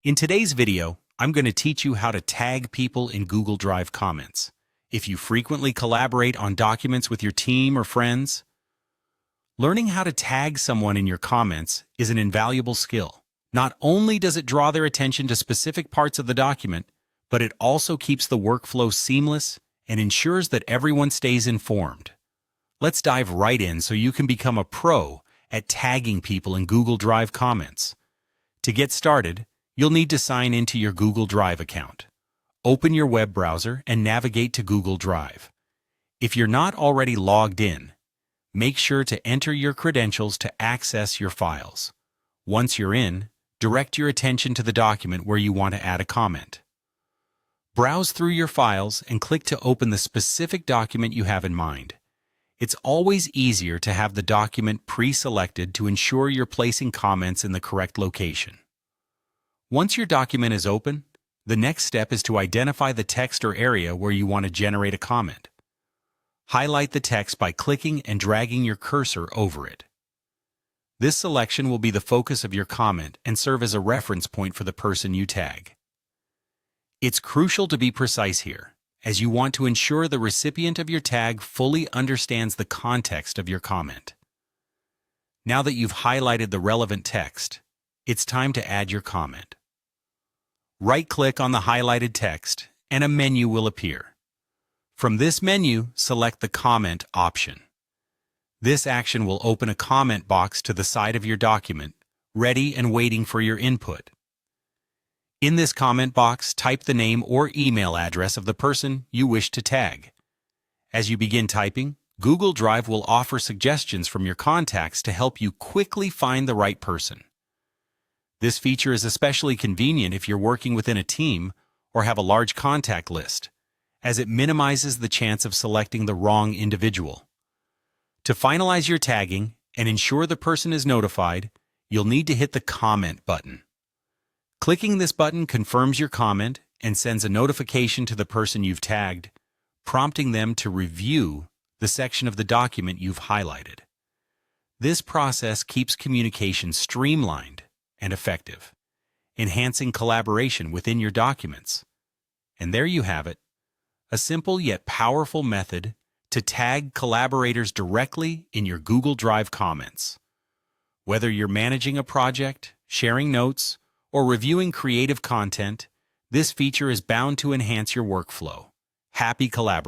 In today's video, I'm going to teach you how to tag people in Google Drive comments. If you frequently collaborate on documents with your team or friends, learning how to tag someone in your comments is an invaluable skill. Not only does it draw their attention to specific parts of the document, but it also keeps the workflow seamless and ensures that everyone stays informed. Let's dive right in so you can become a pro at tagging people in Google Drive comments. To get started, you'll need to sign into your Google Drive account. Open your web browser and navigate to Google Drive. If you're not already logged in, make sure to enter your credentials to access your files. Once you're in, direct your attention to the document where you want to add a comment. Browse through your files and click to open the specific document you have in mind. It's always easier to have the document pre-selected to ensure you're placing comments in the correct location. Once your document is open, the next step is to identify the text or area where you want to generate a comment. Highlight the text by clicking and dragging your cursor over it. This selection will be the focus of your comment and serve as a reference point for the person you tag. It's crucial to be precise here, as you want to ensure the recipient of your tag fully understands the context of your comment. Now that you've highlighted the relevant text, it's time to add your comment. Right-click on the highlighted text, and a menu will appear. From this menu, select the Comment option. This action will open a comment box to the side of your document, ready and waiting for your input. In this comment box, type the name or email address of the person you wish to tag. As you begin typing, Google Drive will offer suggestions from your contacts to help you quickly find the right person. This feature is especially convenient if you're working within a team or have a large contact list, as it minimizes the chance of selecting the wrong individual. To finalize your tagging and ensure the person is notified, you'll need to hit the Comment button. Clicking this button confirms your comment and sends a notification to the person you've tagged, prompting them to review the section of the document you've highlighted. This process keeps communication streamlined and effective, enhancing collaboration within your documents. And there you have it, a simple yet powerful method to tag collaborators directly in your Google Drive comments. Whether you're managing a project, sharing notes, or reviewing creative content, this feature is bound to enhance your workflow. Happy collaborating!